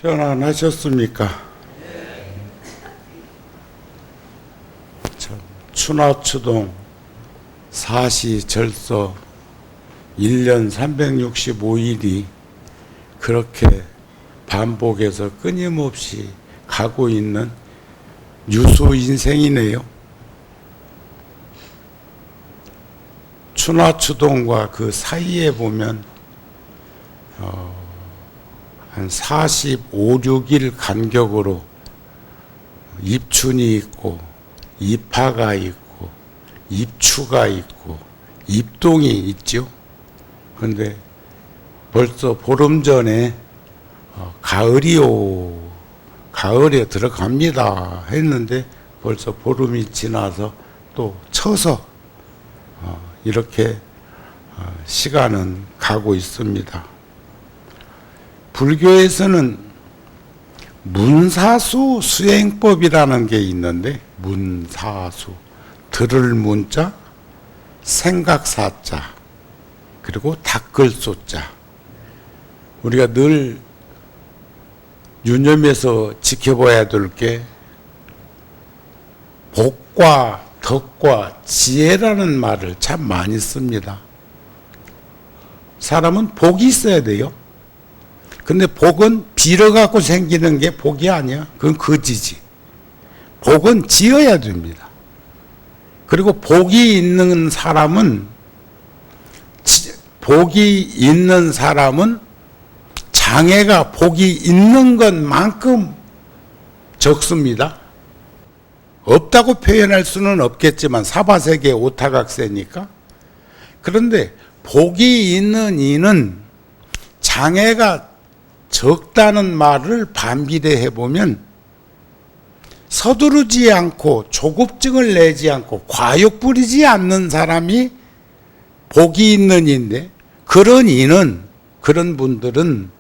편안하셨습니까? 참, 추나추동 사시절서 1년 365일이 그렇게 반복해서 끊임없이 가고 있는 유수 인생이네요. 추나추동과 그 사이에 보면 한 45, 6일 간격으로 입춘이 있고 입하가 있고 입추가 있고 입동이 있죠. 그런데 벌써 보름 전에 가을이요, 가을에 들어갑니다 했는데 벌써 보름이 지나서 또 쳐서 이렇게 시간은 가고 있습니다. 불교에서는 문사수 수행법이라는 게 있는데, 문사수, 들을 문자, 생각사자, 그리고 닦을소자. 우리가 늘 유념해서 지켜봐야 될 게 복과 덕과 지혜라는 말을 참 많이 씁니다. 사람은 복이 있어야 돼요. 근데 복은 빌어갖고 생기는 게 복이 아니야. 그건 거지지. 복은 지어야 됩니다. 그리고 복이 있는 사람은 장애가 복이 있는 것만큼 적습니다. 없다고 표현할 수는 없겠지만 사바세계 오타각세니까. 그런데 복이 있는 이는 장애가 적다는 말을 반비례해 보면 서두르지 않고 조급증을 내지 않고 과욕 부리지 않는 사람이 복이 있는 이인데, 그런 분들은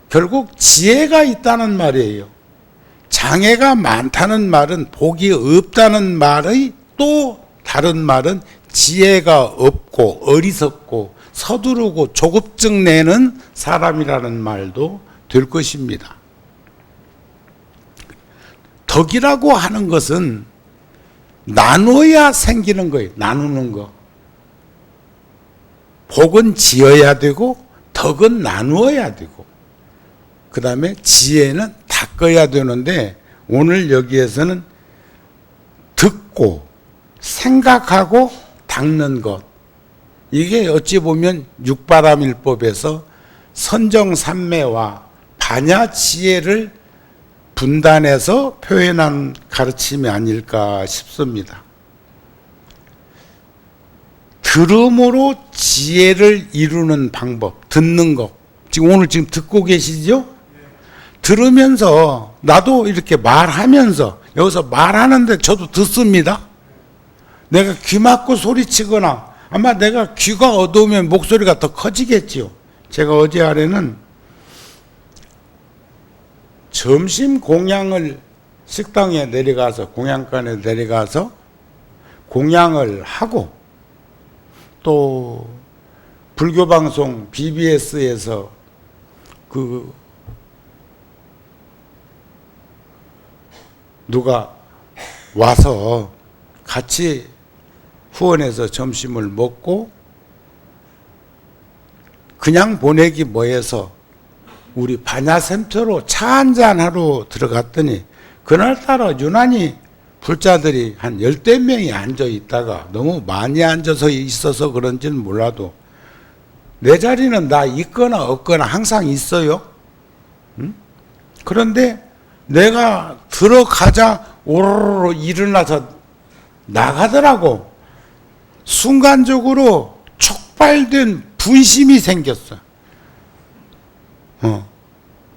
결국 지혜가 있다는 말이에요. 장애가 많다는 말은, 복이 없다는 말의 또 다른 말은 지혜가 없고 어리석고 서두르고 조급증 내는 사람이라는 말도 될 것입니다. 덕이라고 하는 것은 나눠야 생기는 거예요. 나누는 거. 복은 지어야 되고 덕은 나누어야 되고, 그 다음에 지혜는 닦아야 되는데, 오늘 여기에서는 듣고 생각하고 닦는 것, 이게 어찌 보면 육바람일법에서 선정삼매와 반야지혜를 분단해서 표현한 가르침이 아닐까 싶습니다. 들음으로 지혜를 이루는 방법, 듣는 것. 오늘 지금 듣고 계시죠? 들으면서, 나도 이렇게 말하면서, 여기서 말하는데 저도 듣습니다. 내가 귀 막고 소리치거나, 아마 내가 귀가 어두우면 목소리가 더 커지겠지요. 제가 어제 아래는 점심 공양을 식당에 내려가서, 공양간에 내려가서 공양을 하고, 또 불교방송 BBS에서 누가 와서 같이 후원해서 점심을 먹고, 그냥 보내기 뭐해서 우리 반야센터로 차 한잔하러 들어갔더니, 그날따라 유난히 불자들이 한 10대 명이 앉아 있다가, 너무 많이 앉아서 있어서 그런지는 몰라도 내 자리는 나 있거나 없거나 항상 있어요. 응? 그런데 내가 들어가자 오로로 일어나서 나가더라고. 순간적으로 촉발된 분심이 생겼어.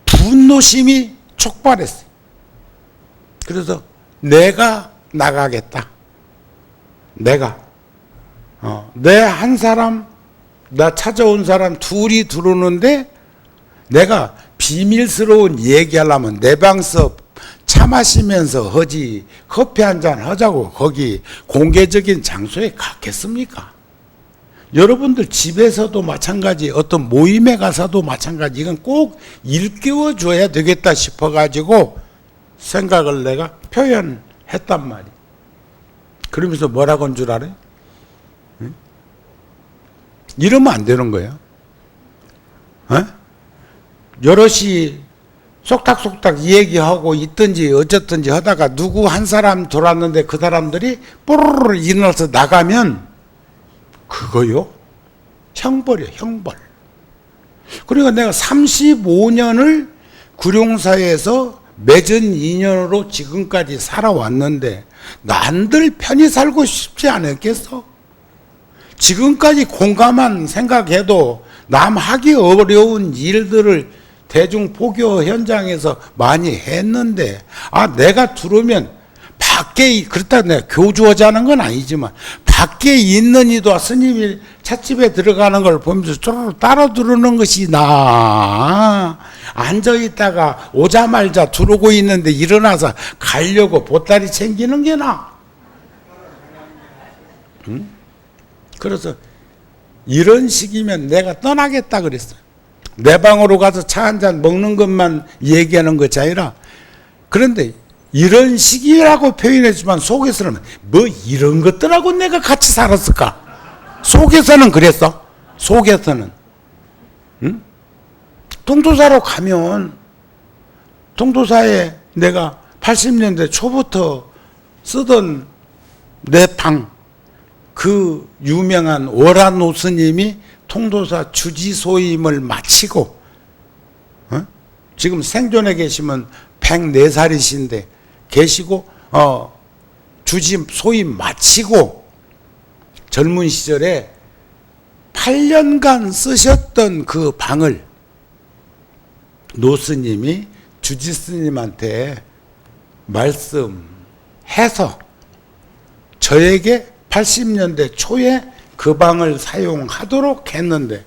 분노심이 촉발했어. 그래서 내가 나가겠다. 내가 내 한 사람, 나 찾아온 사람 둘이 들어오는데, 내가 비밀스러운 얘기하려면 내 방서 차 마시면서 하지, 커피 한잔 하자고 거기 공개적인 장소에 갔겠습니까? 여러분들 집에서도 마찬가지, 어떤 모임에 가서도 마찬가지, 이건 꼭 일깨워 줘야 되겠다 싶어가지고 생각을 내가 표현했단 말이에요. 그러면서 뭐라고 한 줄 알아요? 응? 이러면 안 되는 거예요. 여럿이 속닥속닥 얘기하고 있든지 어쨌든지 하다가 누구 한 사람 돌았는데 그 사람들이 뽀르르 일어나서 나가면 그거요? 형벌이요, 형벌. 그러니까 내가 35년을 구룡사에서 맺은 인연으로 지금까지 살아왔는데 남들 편히 살고 싶지 않았겠어? 지금까지 공감한 생각해도 남 하기 어려운 일들을 대중포교 현장에서 많이 했는데, 내가 들으면 밖에, 그렇다고 내가 교주하자는 건 아니지만 밖에 있는 이도 스님이 찻집에 들어가는 걸 보면서 쪼르르 따라 들어오는 것이 나. 앉아있다가 오자말자 들어오고 있는데 일어나서 가려고 보따리 챙기는 게 나. 응? 그래서 이런 식이면 내가 떠나겠다 그랬어요. 내 방으로 가서 차 한잔 먹는 것만 얘기하는 것이 아니라, 그런데 이런 식이라고 표현했지만 속에서는 뭐 이런 것들하고 내가 같이 살았을까? 속에서는 그랬어. 속에서는. 응? 통도사로 가면, 통도사에 내가 80년대 초부터 쓰던 내 방, 그 유명한 오라노 스님이 통도사 주지소임을 마치고, 지금 생존에 계시면 104살이신데 계시고, 주지소임 마치고 젊은 시절에 8년간 쓰셨던 그 방을 노스님이 주지스님한테 말씀해서 저에게 80년대 초에 그 방을 사용하도록 했는데,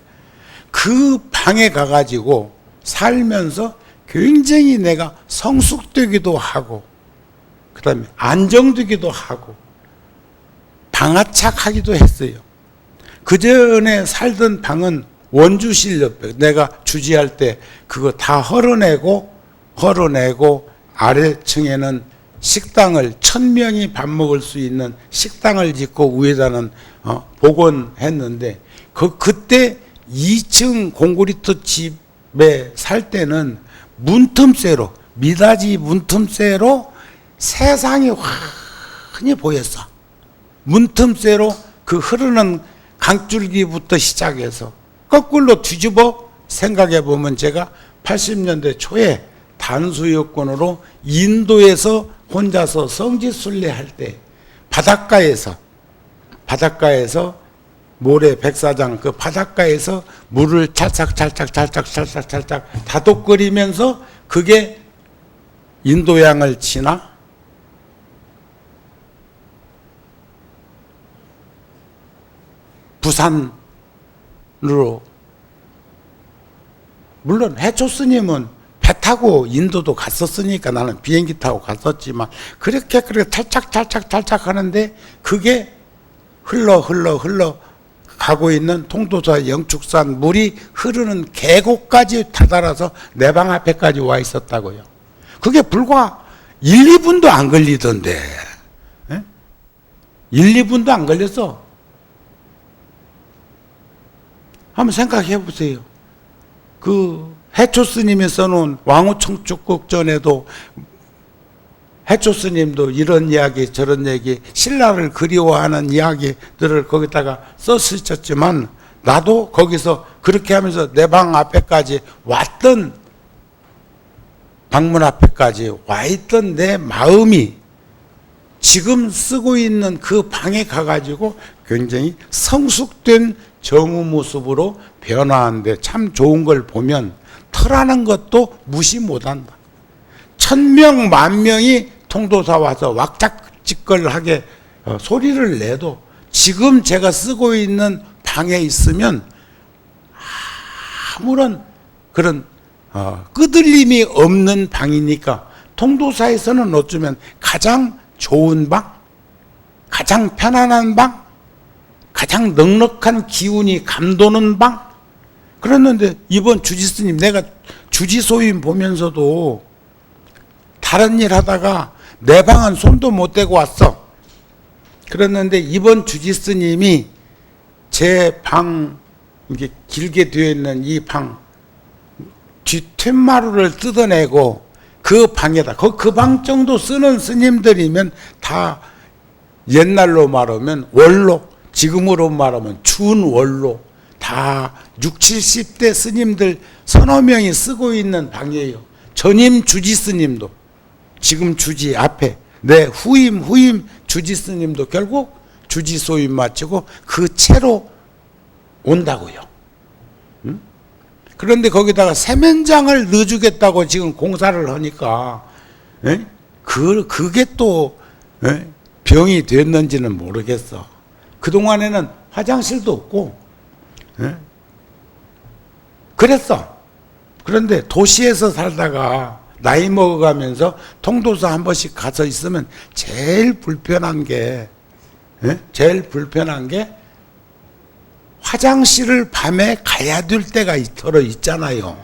그 방에 가가지고 살면서 굉장히 내가 성숙되기도 하고, 그 다음에 안정되기도 하고, 방아착하기도 했어요. 그 전에 살던 방은 원주실 옆에, 내가 주지할 때 그거 다 헐어내고 아래층에는 식당을 1000명이 밥 먹을 수 있는 식당을 짓고 위에다는 복원했는데, 그때 2층 콘크리트 집에 살 때는 문틈새로, 미닫이 문틈새로 세상이 환히 보였어. 문틈새로 그 흐르는 강줄기부터 시작해서 거꾸로 뒤집어 생각해 보면, 제가 80년대 초에 단수 여건으로 인도에서 혼자서 성지순례 할 때 바닷가에서 모래 백사장 그 바닷가에서 물을 찰싹 다독거리면서, 그게 인도양을 지나 부산으로, 물론 해초 스님은 배 타고 인도도 갔었으니까 나는 비행기 타고 갔었지만, 그렇게 탈착 하는데 그게 흘러 가고 있는 통도사 영축산 물이 흐르는 계곡까지 다다라서 내 방 앞에까지 와 있었다고요. 그게 불과 1, 2분도 안 걸리던데. 1, 2분도 안 걸렸어. 한번 생각해 보세요. 그 해초 스님이 써놓은 왕후청축곡전에도 해초 스님도 이런 이야기 저런 얘기, 신라를 그리워하는 이야기들을 거기다가 썼었지만, 나도 거기서 그렇게 하면서 내 방 앞에까지 왔던, 방문 앞에까지 와 있던 내 마음이 지금 쓰고 있는 그 방에 가가지고 굉장히 성숙된 정우 모습으로 변화하는데 참 좋은 걸 보면 터라는 것도 무시 못한다. 1000명, 10,000명이 통도사 와서 왁작지껄하게 소리를 내도 지금 제가 쓰고 있는 방에 있으면 아무런 그런 끄들림이 없는 방이니까, 통도사에서는 어쩌면 가장 좋은 방, 가장 편안한 방, 가장 넉넉한 기운이 감도는 방. 그랬는데 이번 주지스님, 내가 주지소임 보면서도 다른 일 하다가 내 방은 손도 못 대고 왔어. 그랬는데 이번 주지스님이 제 방, 이게 길게 되어 있는 이 방 뒷툇마루를 뜯어내고 그 방에다, 그 방 정도 쓰는 스님들이면 다 옛날로 말하면 원로, 지금으로 말하면 준원로, 다 60, 70대 스님들 서너 명이 쓰고 있는 방이에요. 전임 주지 스님도, 지금 주지 앞에 내 후임 주지 스님도 결국 주지 소임 마치고 그 채로 온다고요. 응? 그런데 거기다가 세면장을 넣어주겠다고 지금 공사를 하니까, 에? 그게 또 병이 됐는지는 모르겠어. 그동안에는 화장실도 없고, 그랬어. 그런데 도시에서 살다가 나이 먹어가면서 통도사 한 번씩 가서 있으면 제일 불편한 게 화장실을 밤에 가야 될 때가 있더러 있잖아요.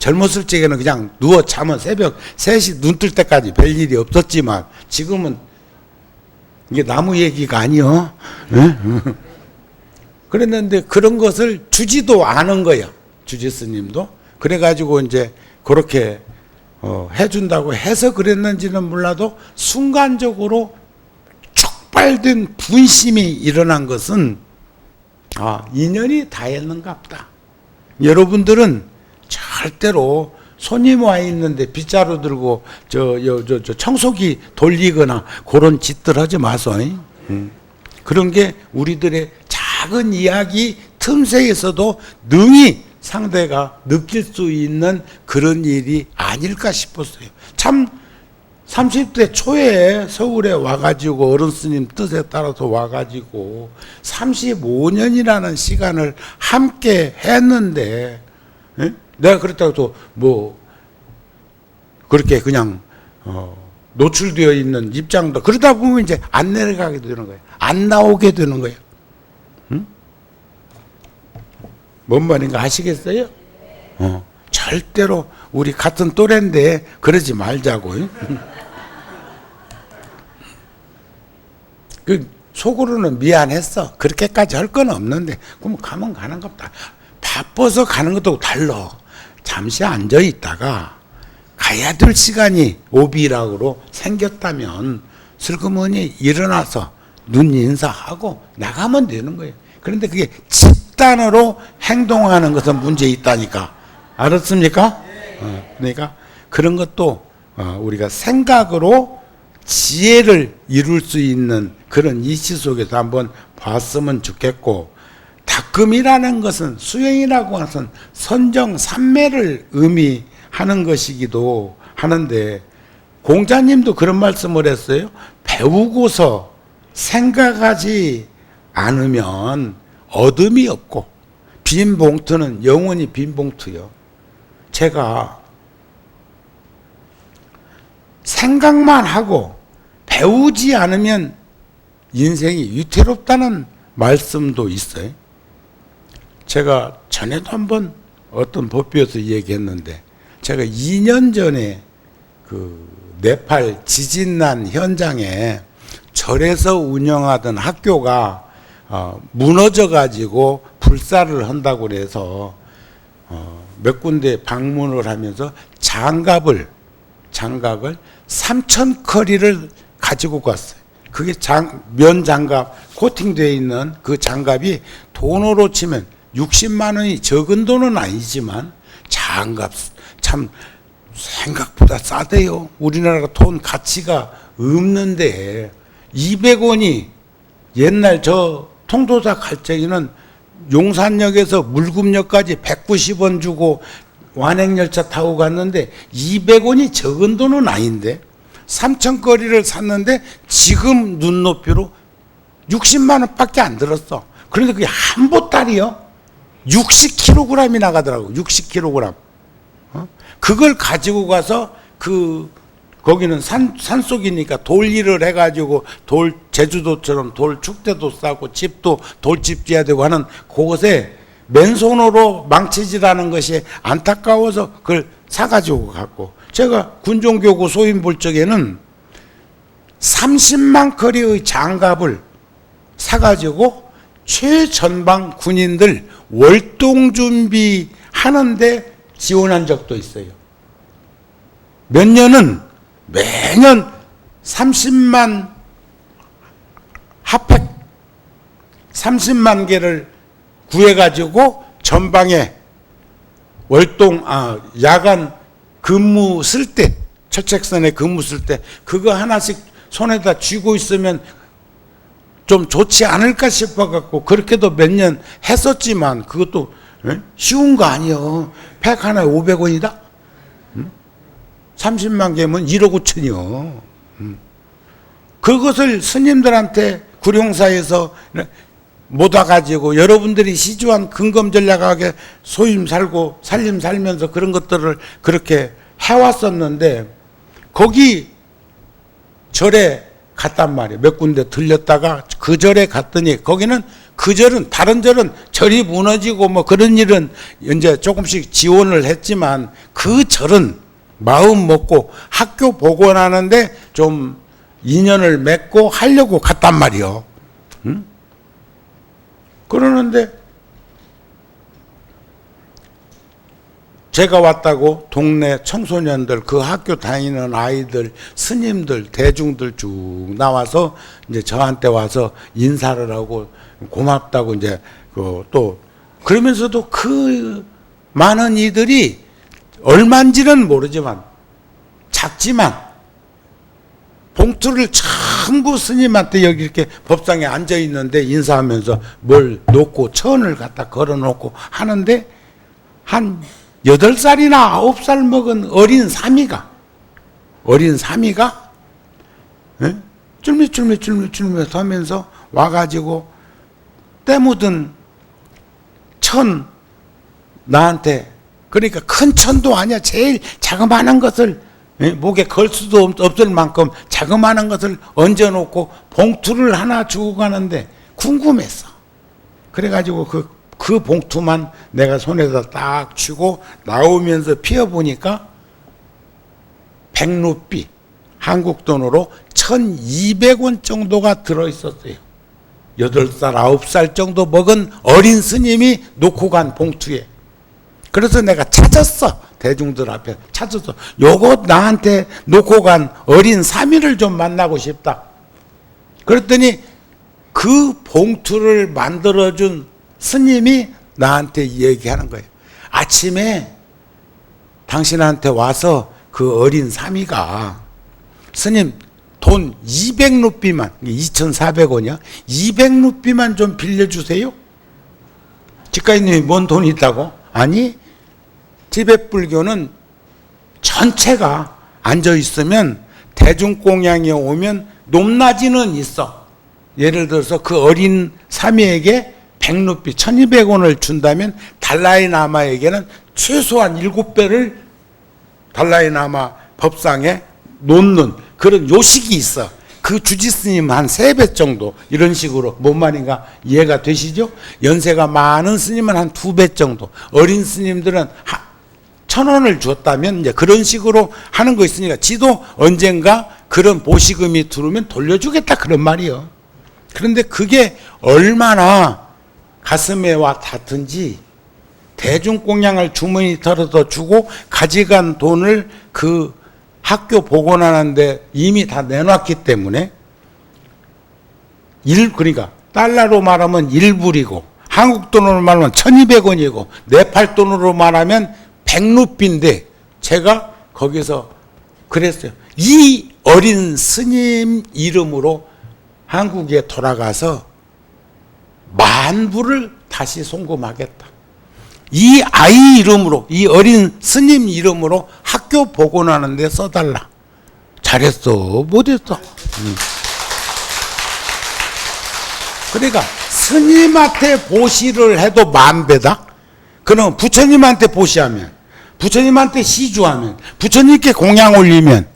젊었을 적에는 그냥 누워 자면 새벽 3시 눈 뜰 때까지 별일이 없었지만 지금은 이게 나무 얘기가 아니요. 그랬는데 그런 것을 주지도 않은 거예요. 주지 스님도. 그래가지고 이제 그렇게 해준다고 해서 그랬는지는 몰라도 순간적으로 촉발된 분심이 일어난 것은 인연이 다했는가 보다. 여러분들은 절대로 손님 와 있는데 빗자루 들고 저 청소기 돌리거나 그런 짓들 하지 마소. 그런 게 우리들의 작은 이야기 틈새에서도 능히 상대가 느낄 수 있는 그런 일이 아닐까 싶었어요. 참 30대 초에 서울에 와가지고 어른 스님 뜻에 따라서 와가지고 35년이라는 시간을 함께 했는데, 내가 그렇다고 뭐 그렇게 그냥 노출되어 있는 입장도 그러다 보면 이제 안 내려가게 되는 거예요. 안 나오게 되는 거예요. 뭔 말인가 아시겠어요? 절대로 우리 같은 또래인데 그러지 말자고요. 그 속으로는 미안했어. 그렇게까지 할 건 없는데 그럼 가면 가는 겁니다. 바빠서 가는 것도 달라. 잠시 앉아 있다가 가야 될 시간이 오비락으로 생겼다면 슬그머니 일어나서 눈 인사하고 나가면 되는 거예요. 그런데 그게 집단으로 행동하는 것은 문제 있다니까. 알았습니까? 그러니까 그런 것도 우리가 생각으로 지혜를 이룰 수 있는 그런 이치 속에서 한번 봤으면 좋겠고, 닦음이라는 것은 수행이라고 하는 것은 선정삼매를 의미하는 것이기도 하는데, 공자님도 그런 말씀을 했어요. 배우고서 생각하지 않으면 얻음이 없고 빈 봉투는 영원히 빈 봉투요. 제가 생각만 하고 배우지 않으면 인생이 위태롭다는 말씀도 있어요. 제가 전에도 한번 어떤 법비에서 얘기했는데, 제가 2년 전에 그 네팔 지진 난 현장에 절에서 운영하던 학교가 무너져 가지고 불사를 한다고 그래서 몇 군데 방문을 하면서 장갑을 3,000커리를 가지고 갔어요. 그게 면 장갑 코팅되어 있는 그 장갑이 돈으로 치면 60만 원이 적은 돈은 아니지만 장갑 참 생각보다 싸대요. 우리나라 돈 가치가 없는데 200원이, 옛날 저 통도사 갈 적에는 용산역에서 물금역까지 190원 주고 완행열차 타고 갔는데 200원이 적은 돈은 아닌데 3,000거리를 샀는데 지금 눈높이로 60만 원밖에 안 들었어. 그런데 그게 한 보따리요. 60kg이 나가더라고. 60kg. 그걸 가지고 가서 그 거기는 산속이니까 돌 일을 해가지고 제주도처럼 돌 축대도 싸고 집도 돌집 지어야 되고 하는 그곳에 맨손으로 망치질하는 것이 안타까워서 그걸 사가지고 갔고, 제가 군종교구 소임 볼 적에는 30만 커리의 장갑을 사가지고 최전방 군인들 월동 준비하는데 지원한 적도 있어요. 몇 년은 매년 30만 핫팩 30만 개를 구해가지고 전방에 야간 근무 쓸 때, 철책선에 근무 쓸 때 그거 하나씩 손에다 쥐고 있으면 좀 좋지 않을까 싶어갖고 그렇게도 몇 년 했었지만, 그것도 쉬운 거 아니요. 팩 하나에 500원이다? 30만 개면 1억 5천이요. 그것을 스님들한테 구룡사에서 못 와가지고 여러분들이 시주한 근검전략하게 소임 살고 살림 살면서 그런 것들을 그렇게 해왔었는데, 거기 절에 갔단 말이에요. 몇 군데 들렸다가 그 절에 갔더니 거기는 그 절은, 다른 절은 절이 무너지고 뭐 그런 일은 이제 조금씩 지원을 했지만 그 절은 마음 먹고 학교 복원하는데 좀 인연을 맺고 하려고 갔단 말이요. 응? 그러는데 제가 왔다고 동네 청소년들, 그 학교 다니는 아이들, 스님들, 대중들 쭉 나와서 이제 저한테 와서 인사를 하고 고맙다고 이제 또 그러면서도 그 많은 이들이 얼마인지는 모르지만 작지만 봉투를 전부 스님한테 여기 이렇게 법상에 앉아 있는데 인사하면서 뭘 놓고 천을 갖다 걸어 놓고 하는데, 한 8살이나 9살 먹은 어린 사미가 쫄깃쫄깃 하면서 와가지고 때 묻은 천 나한테, 그러니까 큰 천도 아니야, 제일 자그마한 것을 목에 걸 수도 없을 만큼 자그마한 것을 얹어놓고 봉투를 하나 주고 가는데 궁금했어. 그래가지고 그 봉투만 내가 손에다 딱 쥐고 나오면서 피워보니까 100루피, 한국 돈으로 1200원 정도가 들어있었어요. 8살, 9살 정도 먹은 어린 스님이 놓고 간 봉투에. 그래서 내가 찾았어. 대중들 앞에 찾았어. 요거 나한테 놓고 간 어린 사미를 좀 만나고 싶다. 그랬더니 그 봉투를 만들어준 스님이 나한테 얘기하는 거예요. 아침에 당신한테 와서 그 어린 사미가 스님 돈 200루피만, 2,400원이야? 200루피만 좀 빌려주세요. 집가인님이 뭔 돈이 있다고? 아니, 티베트 불교는 전체가 앉아있으면 대중공양이 오면 높낮이는 있어. 예를 들어서 그 어린 사미에게 100루피, 1200원을 준다면 달라이라마에게는 최소한 7배를 달라이라마 법상에 놓는 그런 요식이 있어. 그 주지스님 한 3배 정도, 이런 식으로. 뭔 말인가 이해가 되시죠? 연세가 많은 스님은 한 2배 정도, 어린 스님들은 1,000원을 줬다면 이제 그런 식으로 하는 거 있으니까 지도 언젠가 그런 보시금이 들어오면 돌려주겠다, 그런 말이요. 그런데 그게 얼마나 가슴에 와 닿든지 대중공양을 주머니 털어서 주고 가져간 돈을 그 학교 복원하는데 이미 다 내놨기 때문에 그러니까 달러로 말하면 1불이고 한국 돈으로 말하면 1200원이고 네팔 돈으로 말하면 100루피인데 제가 거기서 그랬어요. 이 어린 스님 이름으로 한국에 돌아가서 10,000불을 다시 송금하겠다. 이 아이 이름으로, 이 어린 스님 이름으로 학교 복원하는 데 써달라. 잘했어, 못했어? 그러니까 스님한테 보시를 해도 10,000배다. 그럼 부처님한테 보시하면, 부처님한테 시주하면, 부처님께 공양 올리면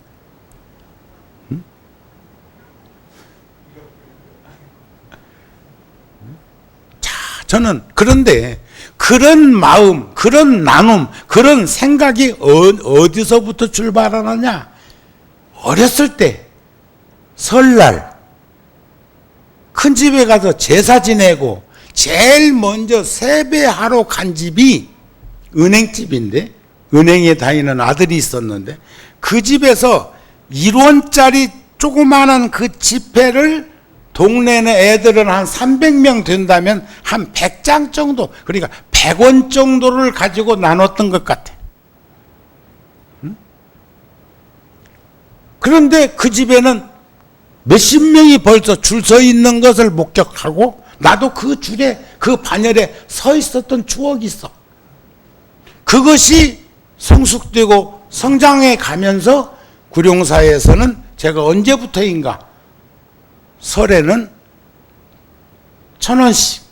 저는 그런데 그런 마음, 그런 나눔, 그런 생각이 어디서부터 출발하느냐? 어렸을 때 설날 큰 집에 가서 제사 지내고 제일 먼저 세배하러 간 집이 은행집인데, 은행에 다니는 아들이 있었는데 그 집에서 1원짜리 조그마한 그 지폐를 동네의 애들은 한 300명 된다면 한 100장 정도, 그러니까 100원 정도를 가지고 나눴던 것 같아. 그런데 그 집에는 몇십 명이 벌써 줄 서 있는 것을 목격하고 나도 그 줄에, 그 반열에 서 있었던 추억이 있어. 그것이 성숙되고 성장해 가면서 구룡사에서는 제가 언제부터인가 설에는 1,000원씩,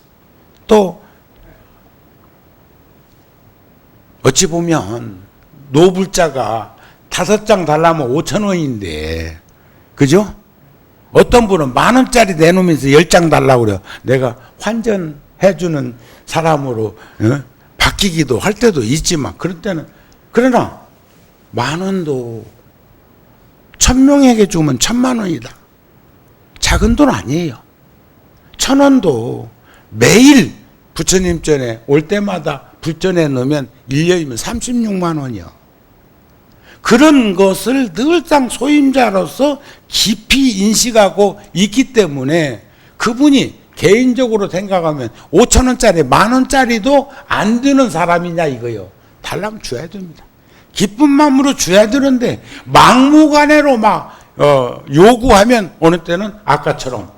또 어찌 보면 노불자가 5장 달라면 5,000원인데, 그죠? 어떤 분은 10,000원짜리 내놓으면서 10장 달라고 그래요. 내가 환전해주는 사람으로 바뀌기도 할 때도 있지만, 그럴 때는, 그러나 10,000원도 1,000명에게 주면 1,000,000원이다. 작은 돈 아니에요. 1,000원도 매일 부처님 전에 올 때마다 불전에 넣으면 1년이면 36만 원이요. 그런 것을 늘상 소임자로서 깊이 인식하고 있기 때문에 그분이 개인적으로 생각하면 5,000원짜리 10,000원짜리도 안 드는 사람이냐 이거요. 달라면 줘야 됩니다. 기쁜 마음으로 줘야 되는데 막무가내로 막 요구하면 어느 때는 아까처럼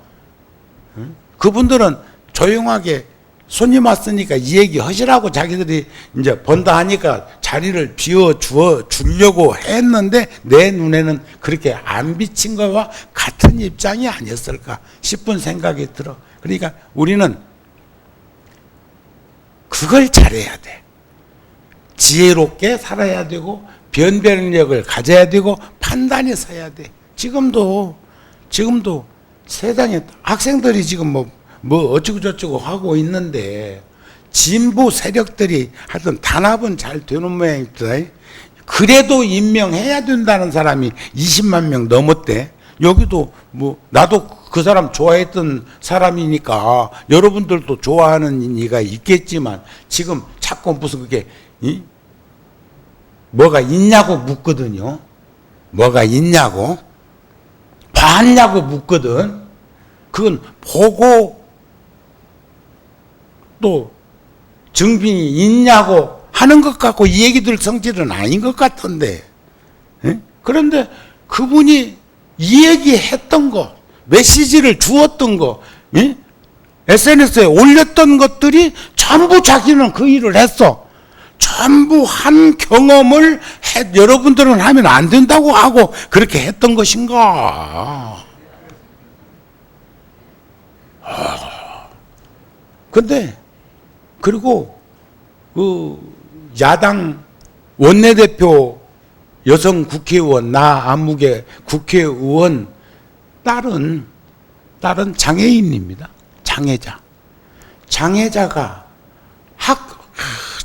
그분들은 조용하게 손님 왔으니까 이 얘기 하시라고 자기들이 이제 번다 하니까 자리를 비워 주려고 했는데 내 눈에는 그렇게 안 비친 것과 같은 입장이 아니었을까 싶은 생각이 들어. 그러니까 우리는 그걸 잘해야 돼. 지혜롭게 살아야 되고 변별력을 가져야 되고 판단이 서야 돼. 지금도 세상에 학생들이 지금 뭐 어쩌고 저쩌고 하고 있는데 진보 세력들이 하여튼 단합은 잘 되는 모양입니다. 그래도 임명해야 된다는 사람이 20만 명 넘었대. 여기도 나도 그 사람 좋아했던 사람이니까 여러분들도 좋아하는 이가 있겠지만 지금 자꾸 무슨 그게 뭐가 있냐고 묻거든요. 뭐가 있냐고 봤냐고 묻거든. 그건 보고 또 증빙이 있냐고 하는 것 같고 이 얘기들 성질은 아닌 것 같은데, 그런데 그분이 이 얘기했던 거, 메시지를 주었던 거, SNS에 올렸던 것들이 전부 자기는 그 일을 했어. 전부 한 경험을 여러분들은 하면 안 된다고 하고 그렇게 했던 것인가? 근데 그리고 그 야당 원내대표 여성 국회의원 나 안무개 국회의원 딸은 장애인입니다. 장애자가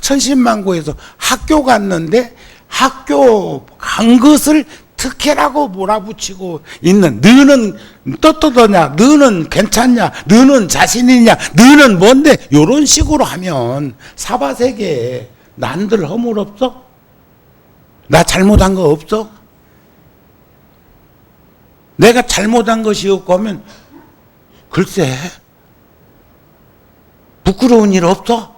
천신만고에서 학교 갔는데 학교 간 것을 특혜라고 몰아붙이고 있는, 너는 떳떳하냐, 너는 괜찮냐, 너는 자신이냐, 너는 뭔데, 이런 식으로 하면 사바세계에 난들 허물 없어? 나 잘못한 거 없어? 내가 잘못한 것이 없고 하면 글쎄 부끄러운 일 없어?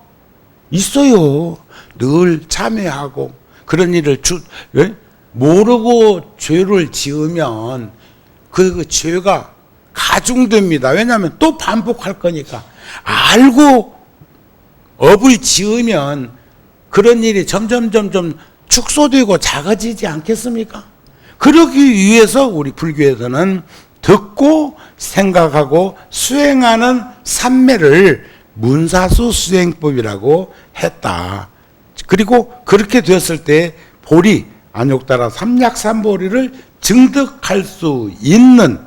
있어요. 늘 참회하고 그런 일을 모르고 죄를 지으면 그 죄가 가중됩니다. 왜냐하면 또 반복할 거니까. 알고 업을 지으면 그런 일이 점점 축소되고 작아지지 않겠습니까? 그러기 위해서 우리 불교에서는 듣고 생각하고 수행하는 삼매를 문사수 수행법이라고 했다. 그리고 그렇게 되었을 때 보리, 안욕따라 삼약삼보리를 증득할 수 있는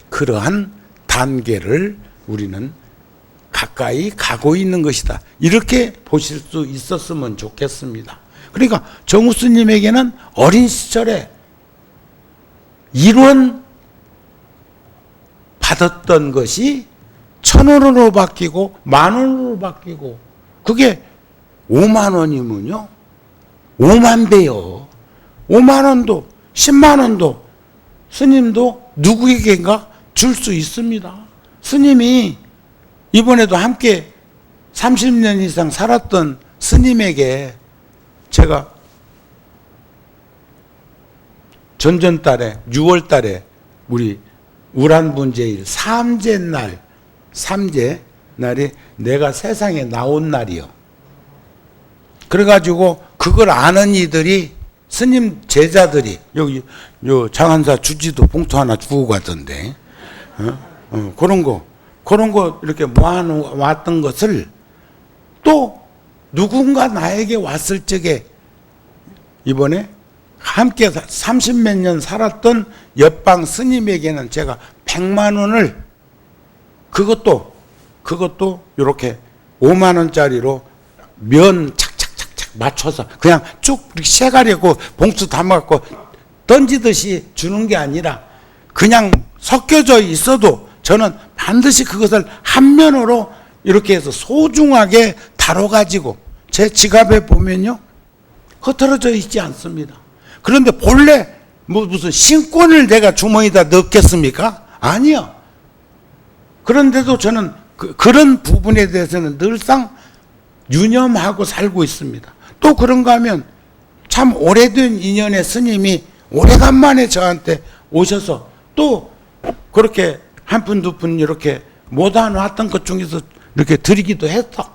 그러한 단계를 우리는 가까이 가고 있는 것이다. 이렇게 보실 수 있었으면 좋겠습니다. 그러니까 정우 스님에게는 어린 시절에 일원 받았던 것이 1,000원으로 바뀌고 10,000원으로 바뀌고 그게 5만 원이면요 5만 배요. 5만 원도 10만 원도 스님도 누구에게인가 줄 수 있습니다. 스님이 이번에도 함께 30년 이상 살았던 스님에게 제가 전전달에 6월달에 우리 우란분제일 삼재 날이 내가 세상에 나온 날이요. 그래가지고 그걸 아는 이들이 스님 제자들이 여기 요 장한사 주지도 봉투 하나 주고 가던데 그런 거 이렇게 모아왔던 것을 또 누군가 나에게 왔을 적에 이번에 함께 30몇 년 살았던 옆방 스님에게는 제가 100만 원을 그것도 이렇게 5만 원짜리로 면 착착착착 맞춰서 그냥 쭉 세가리고 봉투 담아갖고 던지듯이 주는 게 아니라 그냥 섞여져 있어도 저는 반드시 그것을 한 면으로 이렇게 해서 소중하게 다뤄가지고 제 지갑에 보면요 흩어져 있지 않습니다. 그런데 본래 무슨 신권을 내가 주머니에다 넣겠습니까? 아니요. 그런데도 저는 그런 부분에 대해서는 늘상 유념하고 살고 있습니다. 또 그런가 하면 참 오래된 인연의 스님이 오래간만에 저한테 오셔서 또 그렇게 한 푼 두 푼 이렇게 모아놨던 것 중에서 이렇게 드리기도 했어.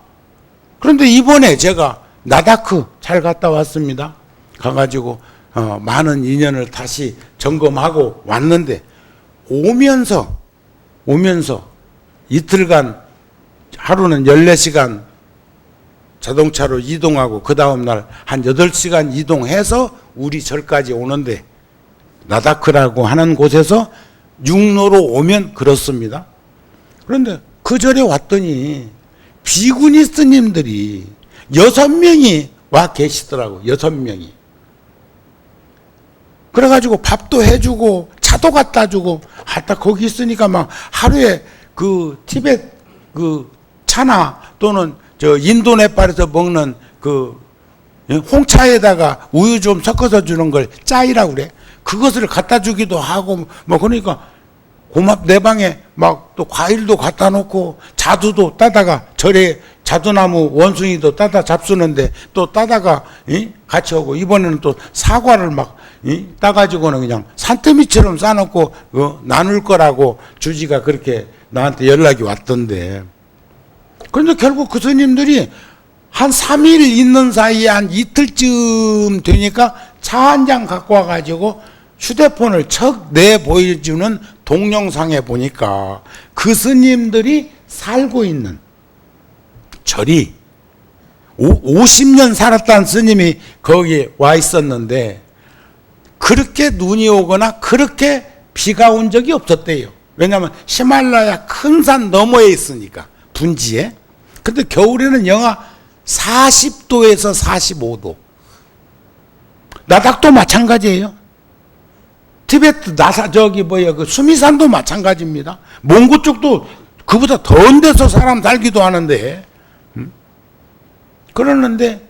그런데 이번에 제가 나다크 잘 갔다 왔습니다. 가가지고 많은 인연을 다시 점검하고 왔는데 오면서 이틀간 하루는 14시간 자동차로 이동하고 그 다음날 한 8시간 이동해서 우리 절까지 오는데 나다크라고 하는 곳에서 육로로 오면 그렇습니다. 그런데 그 절에 왔더니 비구니 스님들이 6명이 와 계시더라고. 6명이. 그래가지고 밥도 해주고 차도 갖다 주고 하다 거기 있으니까 막 하루에 그 티베트 그 차나 또는 저 인도 네팔에서 먹는 그 홍차에다가 우유 좀 섞어서 주는 걸 짜이라고 그래. 그것을 갖다 주기도 하고 뭐 그러니까 고맙 내 방에 막 또 과일도 갖다 놓고 자두도 따다가 절에 자두나무 원숭이도 따다 잡수는데 또 따다가 같이 오고 이번에는 또 사과를 막 따가지고는 그냥 산더미처럼 싸놓고 나눌 거라고 주지가 그렇게 나한테 연락이 왔던데 그런데 결국 그 스님들이 한 3일 있는 사이에 한 이틀쯤 되니까 차 한 잔 갖고 와가지고 휴대폰을 척 내 보여주는 동영상에 보니까 그 스님들이 살고 있는 절이 50년 살았다는 스님이 거기에 와 있었는데 그렇게 눈이 오거나 그렇게 비가 온 적이 없었대요. 왜냐하면 히말라야 큰 산 너머에 있으니까 분지에. 근데 겨울에는 영하 40도에서 45도. 나닥도 마찬가지예요. 티베트 그 수미산도 마찬가지입니다. 몽고 쪽도 그보다 더운 데서 사람 살기도 하는데 그러는데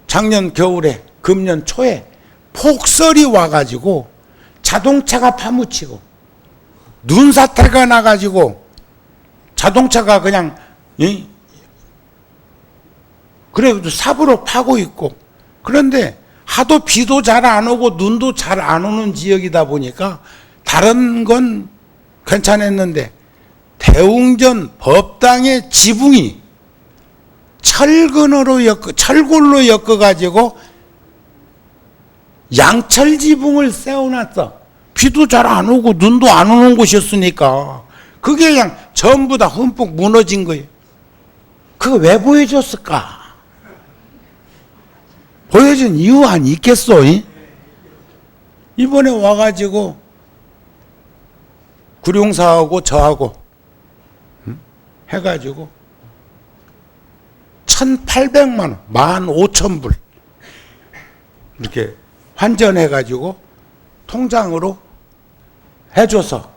작년 겨울에 금년 초에 폭설이 와가지고 자동차가 파묻히고 눈사태가 나가지고 자동차가 그냥 그래도 삽으로 파고 있고 그런데 하도 비도 잘 안 오고 눈도 잘 안 오는 지역이다 보니까 다른 건 괜찮았는데 대웅전 법당의 지붕이 철골로 엮어가지고 양철 지붕을 세워놨어. 비도 잘 안 오고 눈도 안 오는 곳이었으니까 그게 그냥 전부 다 흠뻑 무너진 거예요. 그거 왜 보여줬을까? 보여준 이유 안 있겠어? 이번에 와가지고 구룡사하고 저하고 해가지고 1,800만 원, 15,000불 이렇게 환전해가지고 통장으로 해줘서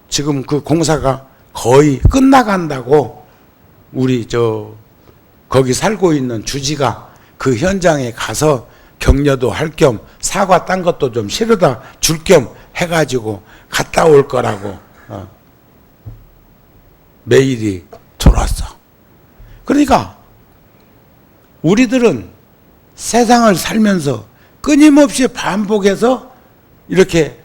지금 그 공사가 거의 끝나간다고 우리 거기 살고 있는 주지가 그 현장에 가서 격려도 할 겸 사과 딴 것도 좀 실어다 줄 겸 해가지고 갔다 올 거라고 메일이 들어왔어. 그러니까 우리들은 세상을 살면서 끊임없이 반복해서 이렇게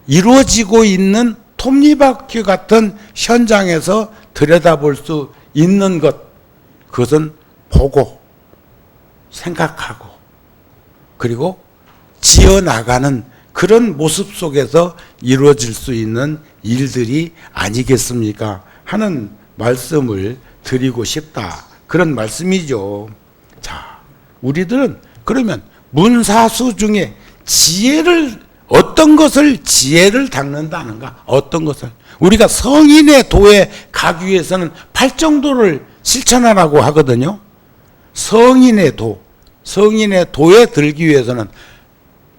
이루어지고 있는 톱니바퀴 같은 현장에서 들여다볼 수 있는 것, 그것은 보고 생각하고 그리고 지어나가는 그런 모습 속에서 이루어질 수 있는 일들이 아니겠습니까? 하는 말씀을 드리고 싶다. 그런 말씀이죠. 자, 우리들은 그러면 문사수 중에 어떤 것을 지혜를 닦는다는가? 어떤 것을? 우리가 성인의 도에 가기 위해서는 팔정도를 실천하라고 하거든요. 성인의 도에 들기 위해서는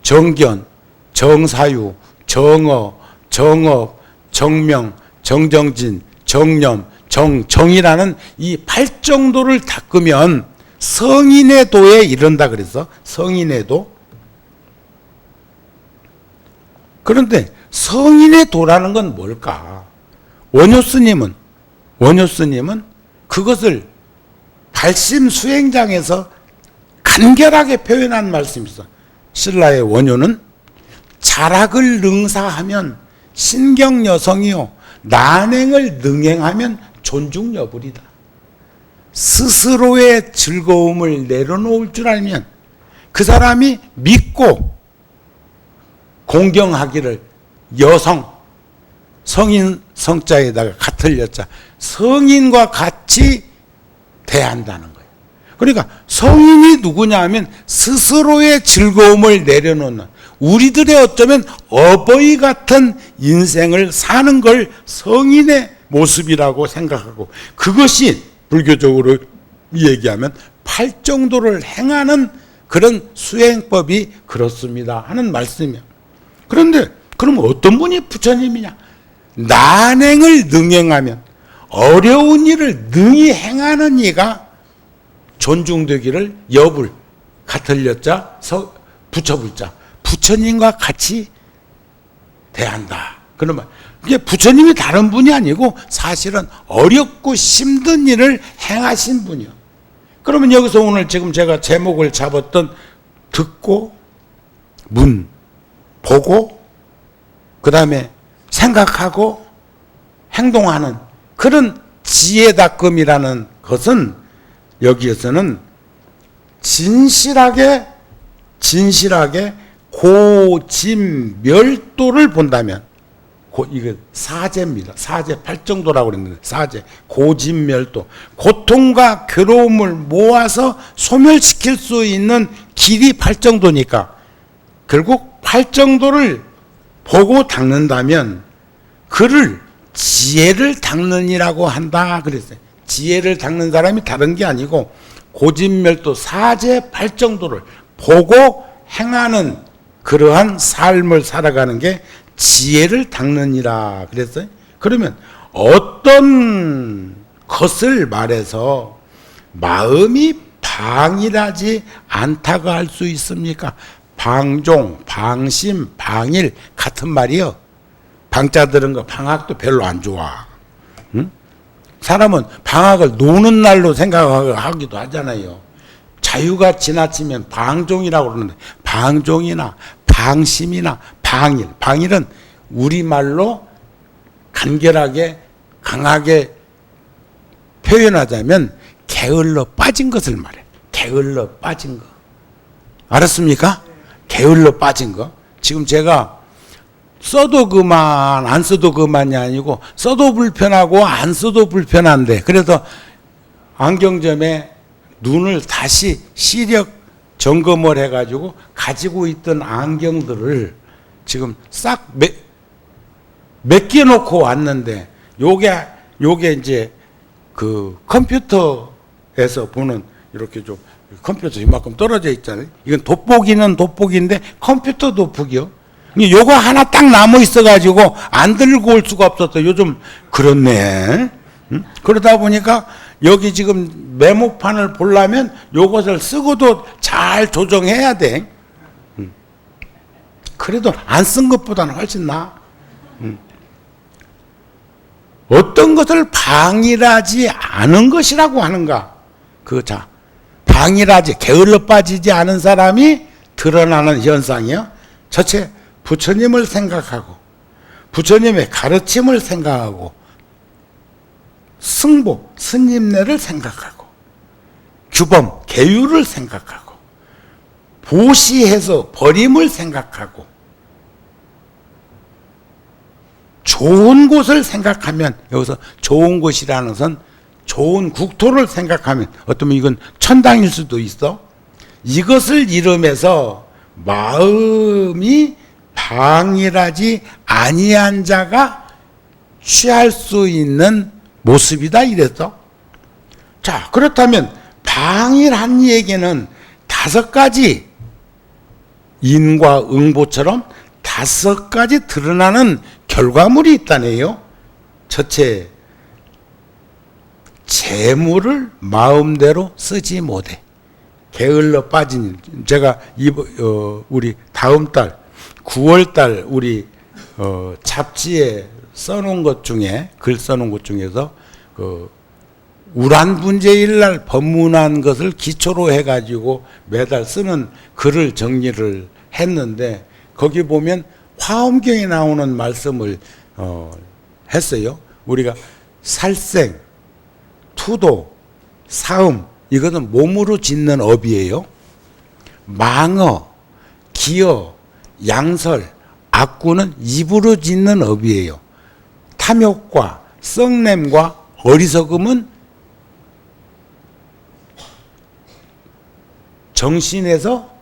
정견, 정사유, 정어, 정업, 정명, 정정진, 정념, 정이라는 이 팔정도를 닦으면 성인의 도에 이른다 그래서 성인의 도. 그런데 성인의 도라는 건 뭘까? 원효 스님은 그것을 발심 수행장에서 간결하게 표현한 말씀이 있어. 신라의 원효는 자락을 능사하면 신경여성이요 난행을 능행하면 존중여불이다. 스스로의 즐거움을 내려놓을 줄 알면 그 사람이 믿고 공경하기를 성인 성자에다가 같을 여자 성인과 같이 대한다는 거예요. 그러니까 성인이 누구냐 하면 스스로의 즐거움을 내려놓는 우리들의 어쩌면 어버이 같은 인생을 사는 걸 성인의 모습이라고 생각하고 그것이 불교적으로 얘기하면 팔정도를 행하는 그런 수행법이 그렇습니다 하는 말씀이에요. 그런데 그럼 어떤 분이 부처님이냐? 난행을 능행하면 어려운 일을 능히 행하는 이가 존중되기를 여불 같을 여자 부처불자 부처님과 같이 대한다. 그러면 이게 부처님이 다른 분이 아니고 사실은 어렵고 힘든 일을 행하신 분이요. 그러면 여기서 오늘 지금 제가 제목을 잡았던 듣고 보고 그 다음에 생각하고 행동하는 그런 지혜닦음이라는 것은 여기에서는 진실하게 고진멸도를 본다면 이게 사제입니다. 사제 팔정도라고 그랬는데 사제 고진멸도 고통과 괴로움을 모아서 소멸시킬 수 있는 길이 팔정도니까 결국 팔정도를 보고 닦는다면 그를 지혜를 닦는이라고 한다 그랬어요. 지혜를 닦는 사람이 다른 게 아니고 고진멸도 사제 팔정도를 보고 행하는 그러한 삶을 살아가는 게 지혜를 닦느니라 그랬어요. 그러면 어떤 것을 말해서 마음이 방일하지 않다고 할 수 있습니까? 방종, 방심, 방일 같은 말이요. 방자 들은 거 방학도 별로 안 좋아. 응? 사람은 방학을 노는 날로 생각하기도 하잖아요. 자유가 지나치면 방종이라고 그러는데 방종이나 방심이나 방일은 우리말로 간결하게 강하게 표현하자면 게을러 빠진 것을 말해. 게을러 빠진 거. 알았습니까? 게을러 빠진 거. 지금 제가 써도 그만 안 써도 그만이 아니고 써도 불편하고 안 써도 불편한데 그래서 안경점에 눈을 다시 시력 점검을 해가지고 가지고 있던 안경들을 지금 싹 맡겨놓고 왔는데 요게 이제 그 컴퓨터에서 보는 이렇게 좀 컴퓨터 이만큼 떨어져 있잖아요. 이건 돋보기는 돋보기인데 컴퓨터 돋보기요. 요거 하나 딱 남아 있어가지고 안 들고 올 수가 없었어. 요즘 그렇네. 그러다 보니까 여기 지금 메모판을 보려면 요것을 쓰고도 잘 조정해야 돼. 그래도 안 쓴 것보다는 훨씬 나아. 어떤 것을 방일하지 않은 것이라고 하는가? 방일하지, 게을러 빠지지 않은 사람이 드러나는 현상이요. 첫째, 부처님을 생각하고, 부처님의 가르침을 생각하고, 승보, 스님네를 생각하고, 규범, 계율을 생각하고, 보시해서 버림을 생각하고, 좋은 곳을 생각하면, 여기서 좋은 곳이라는 것은 좋은 국토를 생각하면, 어쩌면 이건 천당일 수도 있어. 이것을 이름해서 마음이 방일하지 아니한 자가 취할 수 있는 모습이다 이랬어. 자, 그렇다면 방일한 얘기는 5가지 인과 응보처럼 5가지 드러나는 결과물이 있다네요. 첫째, 재물을 마음대로 쓰지 못해. 게을러 빠진, 제가 우리 다음 달 9월 달 우리 잡지에 써놓은 것 중에, 글 써놓은 것 중에서 우란분재일 날 법문한 것을 기초로 해가지고 매달 쓰는 글을 정리를 했는데, 거기 보면 화엄경에 나오는 말씀을 했어요. 우리가 살생, 투도, 사음, 이것은 몸으로 짓는 업이에요. 망어, 기어, 양설, 악구는 입으로 짓는 업이에요. 탐욕과 썩냄과 어리석음은 정신에서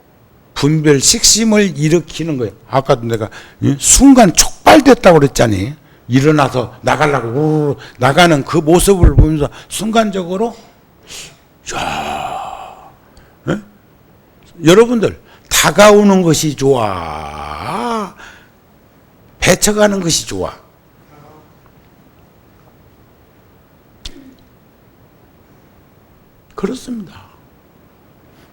분별, 식심을 일으키는 거예요. 아까도 내가 순간 촉발됐다고 그랬잖니. 일어나서 나가려고 나가는 그 모습을 보면서 순간적으로 여러분들, 다가오는 것이 좋아, 배쳐가는 것이 좋아? 그렇습니다.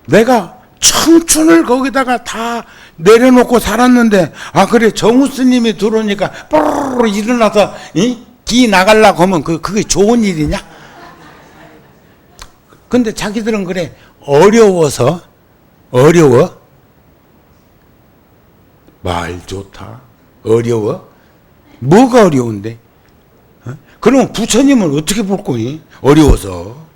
내가 청춘을 거기다가 다 내려놓고 살았는데, 그래, 정우 스님이 들어오니까 뽀르르 일어나서 기 나가려고 하면 그게 좋은 일이냐? 근데 자기들은 그래, 어려워서, 어려워? 말 좋다. 어려워? 뭐가 어려운데? 그러면 부처님은 어떻게 볼 거니? 어려워서.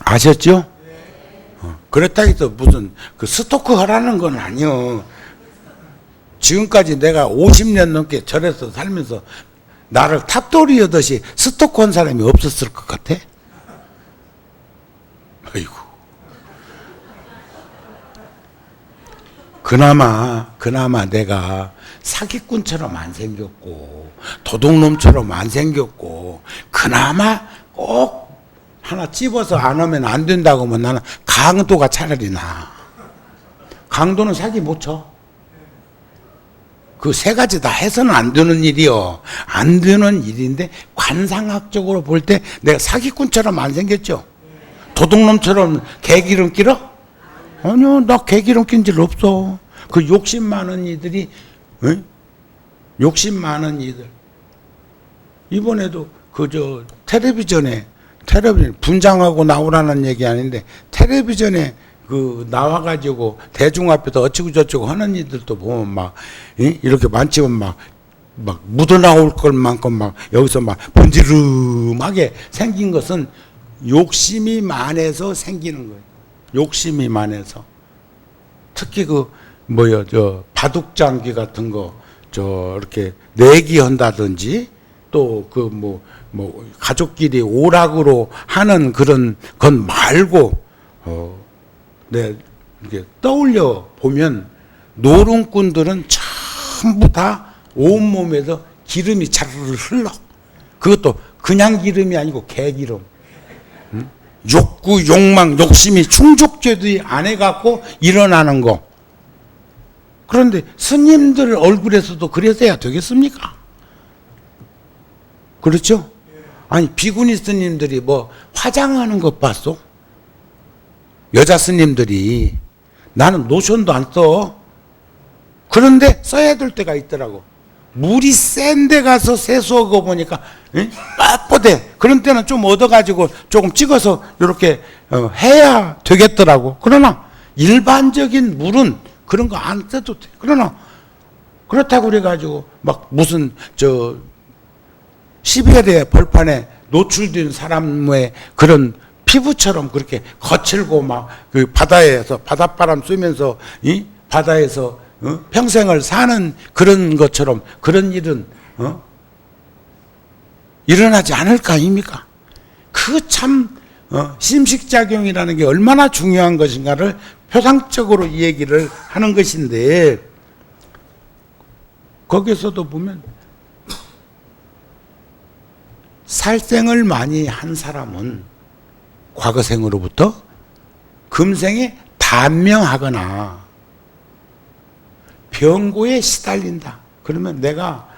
아셨죠? 그렇다 해서 무슨 스토커 하라는 건 아니요. 지금까지 내가 50년 넘게 절에서 살면서 나를 탑돌이 하듯이 스토커한 사람이 없었을 것 같아? 아이고. 그나마 내가 사기꾼처럼 안 생겼고, 도둑놈처럼 안 생겼고, 그나마 꼭 하나 찝어서 안 하면 안 된다고 하면 나는 강도가 차라리 나. 강도는 사기 못 쳐. 그 3가지 다 해서는 안 되는 일이요. 안 되는 일인데, 관상학적으로 볼 때 내가 사기꾼처럼 안 생겼죠? 도둑놈처럼 개기름 끼러? 아니요, 나 개기름 낀 줄 없어. 그 욕심 많은 이들이, 욕심 많은 이들. 이번에도 텔레비전에 분장하고 나오라는 얘기 아닌데, 텔레비전에 나와가지고 대중 앞에서 어찌고 저찌고 하는 이들도 보면 막, 이렇게 만지면 막 묻어나올 것만큼 막 여기서 막 번지름하게 생긴 것은 욕심이 많아서 생기는 거예요. 욕심이 많아서. 특히 바둑장기 같은 거, 이렇게 내기한다든지, 또 가족끼리 오락으로 하는 그런 건 말고, 이렇게 떠올려 보면, 노름꾼들은 전부 다 온몸에서 기름이 자르르 흘러. 그것도 그냥 기름이 아니고 개기름. 욕구, 욕망, 욕심이 충족되지 않아 갖고 일어나는 거. 그런데 스님들 얼굴에서도 그래서야 되겠습니까? 그렇죠? 아니 비구니 스님들이 뭐 화장하는 것 봤어? 여자 스님들이 나는 노션도 안 써. 그런데 써야 될 때가 있더라고. 물이 센 데 가서 세수하고 보니까 뻣뻣해. 그런 때는 좀 얻어가지고 조금 찍어서 이렇게 해야 되겠더라고. 그러나 일반적인 물은 그런 거 안 써도 돼. 그러나 그렇다고 그래가지고 막 무슨 12월의 벌판에 노출된 사람의 그런 피부처럼 그렇게 거칠고 막 그 바다에서 바닷바람 쐬면서 이 바다에서 평생을 사는 그런 것처럼 그런 일은 일어나지 않을 거 아닙니까? 그 참 심식작용이라는 게 얼마나 중요한 것인가를 표상적으로 이 얘기를 하는 것인데 거기서도 보면 살생을 많이 한 사람은 과거생으로부터 금생에 단명하거나 병고에 시달린다. 그러면 내가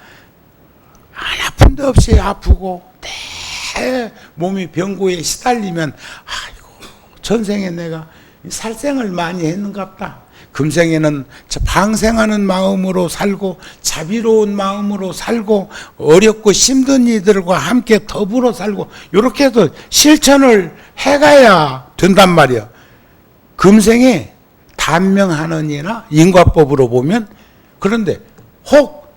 안 아픈 데 없이 아프고 내 몸이 병고에 시달리면 아이고 전생에 내가 살생을 많이 했는갑다. 금생에는 방생하는 마음으로 살고 자비로운 마음으로 살고 어렵고 힘든 이들과 함께 더불어 살고 이렇게 해서 실천을 해가야 된단 말이야. 금생에 단명하느니나 인과법으로 보면 그런데 혹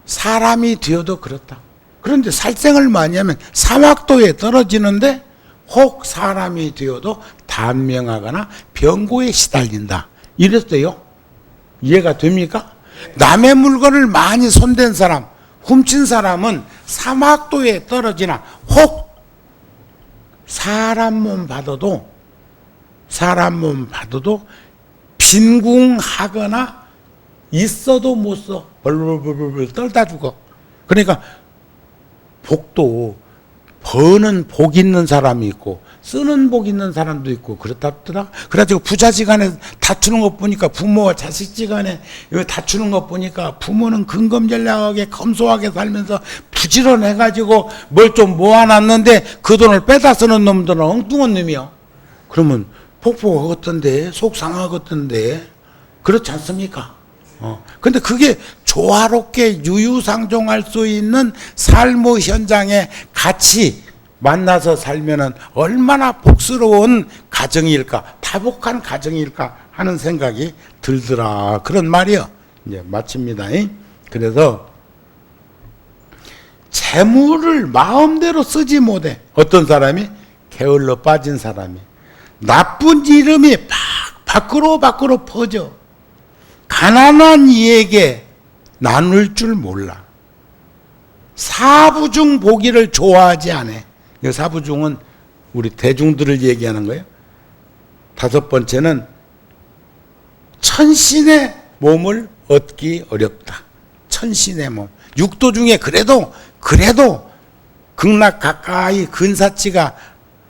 사람이 되어도 그렇다. 그런데 살생을 많이 하면 사막도에 떨어지는데 혹 사람이 되어도 단명하거나 병고에 시달린다. 이랬어요. 이해가 됩니까? 남의 물건을 많이 손댄 사람, 훔친 사람은 사막도에 떨어지나 혹 사람 몸 받아도 빈궁하거나 있어도 못 써. 벌벌벌벌 떨다 죽어. 그러니까 복도 버는 복 있는 사람이 있고 쓰는 복 있는 사람도 있고 그렇다더라. 그래가지고 부자지간에 다투는 것 보니까 부모와 자식지간에 다투는 것 보니까 부모는 근검절약하게 검소하게 살면서 부지런해가지고 뭘 좀 모아놨는데 그 돈을 빼다 쓰는 놈들은 엉뚱한 놈이요. 그러면 폭포하겠던데 속상하겠던데 그렇지 않습니까? 근데 그게 조화롭게 유유상종할 수 있는 삶의 현장에 같이 만나서 살면은 얼마나 복스러운 가정일까, 다복한 가정일까 하는 생각이 들더라. 그런 말이요. 이제 마칩니다. 그래서 재물을 마음대로 쓰지 못해. 어떤 사람이? 게을러 빠진 사람이. 나쁜 이름이 밖으로 퍼져. 가난한 이에게 나눌 줄 몰라. 사부중 보기를 좋아하지 않아. 사부중은 우리 대중들을 얘기하는 거예요. 다섯 번째는 천신의 몸을 얻기 어렵다. 천신의 몸. 육도 중에 그래도 극락 가까이 근사치가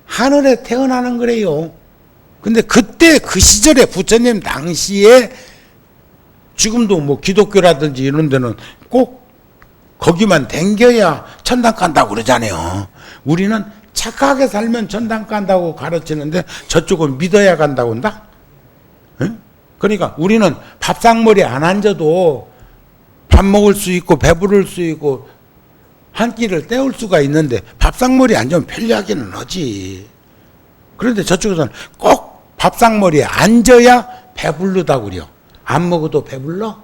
하늘에 태어나는 거래요. 근데 그때 그 시절에 부처님 당시에 지금도 뭐 기독교라든지 이런 데는 꼭 거기만 댕겨야 천당 간다고 그러잖아요. 우리는 착하게 살면 천당 간다고 가르치는데 저쪽은 믿어야 간다고 한다? 응? 그러니까 우리는 밥상머리에 안 앉아도 밥 먹을 수 있고 배부를 수 있고 한 끼를 때울 수가 있는데 밥상머리에 앉으면 편리하기는 하지. 그런데 저쪽에서는 꼭 밥상머리에 앉아야 배부르다고 그래요. 안 먹어도 배불러?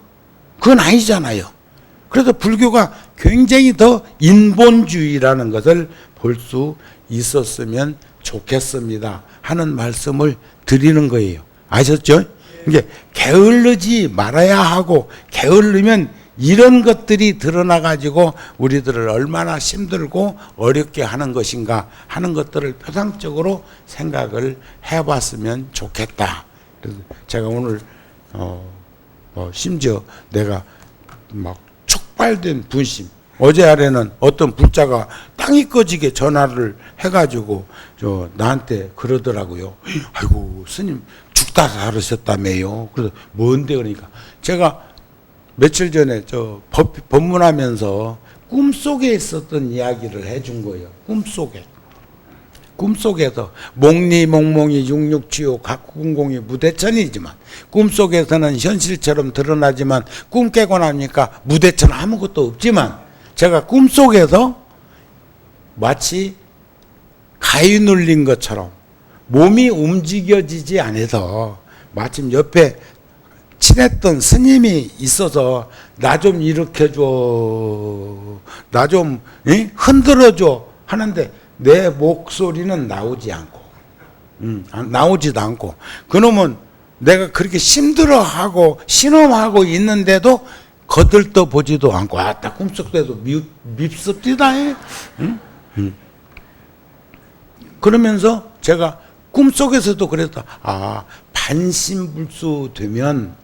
그건 아니잖아요. 그래서 불교가 굉장히 더 인본주의라는 것을 볼 수 있었으면 좋겠습니다 하는 말씀을 드리는 거예요. 아셨죠? 이게 게을르지 말아야 하고 게을르면 이런 것들이 드러나가지고 우리들을 얼마나 힘들고 어렵게 하는 것인가 하는 것들을 표상적으로 생각을 해봤으면 좋겠다. 그래서 제가 오늘 심지어 내가 막 촉발된 분심, 어제 아래는 어떤 불자가 땅이 꺼지게 전화를 해가지고 나한테 그러더라고요. 아이고 스님 죽다 살으셨다며요. 그래서 뭔데 그러니까 제가 며칠 전에 법문하면서 꿈속에 있었던 이야기를 해준 거예요. 꿈속에서 몽리몽몽이 육육지요 각궁공이 무대천이지만 꿈속에서는 현실처럼 드러나지만 꿈 깨고 나니까 무대천 아무것도 없지만 제가 꿈속에서 마치 가위 눌린 것처럼 몸이 움직여지지 않아서 마침 옆에 친했던 스님이 있어서 나 좀 일으켜줘, 나 좀 흔들어줘 하는데 내 목소리는 나오지도 않고 그놈은 내가 그렇게 힘들어하고 신음하고 있는데도 거들떠 보지도 않고 딱 꿈속에도 밉습디다. 그러면서 제가 꿈속에서도 그랬다. 반신불수 되면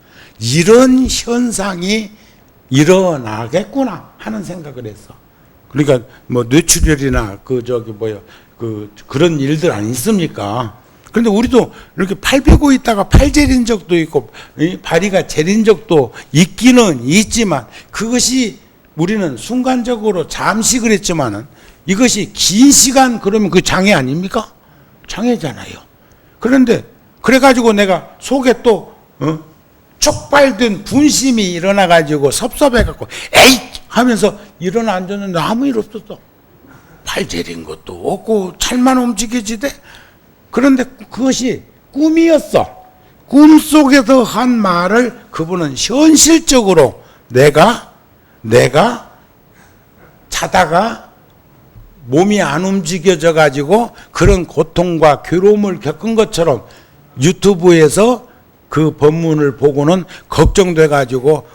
이런 현상이 일어나겠구나 하는 생각을 했어. 그러니까 뭐 뇌출혈이나 그런 일들 안 있습니까? 그런데 우리도 이렇게 팔 펴고 있다가 팔 제린 적도 있고 다리가 제린 적도 있기는 있지만 그것이 우리는 순간적으로 잠시 그랬지만은 이것이 긴 시간 그러면 그 장애 아닙니까? 장애잖아요. 그런데 그래가지고 내가 속에 또 촉발된 분심이 일어나가지고 섭섭해갖고 에이 하면서 일어나 앉았는데 아무 일 없었어. 팔 제린 것도 없고 잘만 움직여지대. 그런데 그것이 꿈이었어. 꿈속에서 한 말을 그분은 현실적으로 내가 자다가 몸이 안 움직여져 가지고 그런 고통과 괴로움을 겪은 것처럼 유튜브에서 그 법문을 보고는 걱정돼 가지고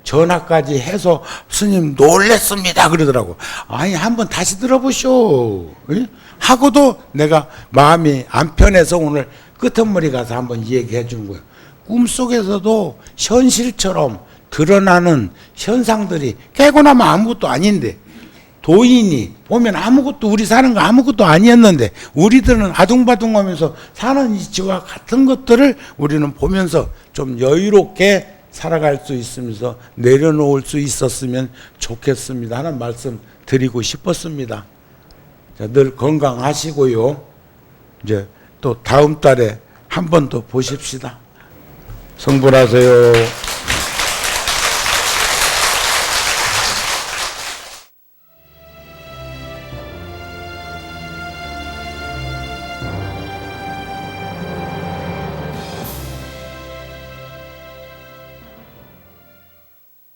전화까지 해서 스님 놀랬습니다 그러더라고. 아니 한번 다시 들어보쇼 하고도 내가 마음이 안 편해서 오늘 끄트머리 가서 한번 얘기해 주는 거예요. 꿈속에서도 현실처럼 드러나는 현상들이 깨고 나면 아무것도 아닌데 도인이 보면 아무것도 우리 사는 거 아무것도 아니었는데 우리들은 아둥바둥하면서 사는 이치와 같은 것들을 우리는 보면서 좀 여유롭게 살아갈 수 있으면서 내려놓을 수 있었으면 좋겠습니다 하는 말씀 드리고 싶었습니다. 자, 늘 건강하시고요. 이제 또 다음 달에 한 번 더 보십시다. 성불하세요.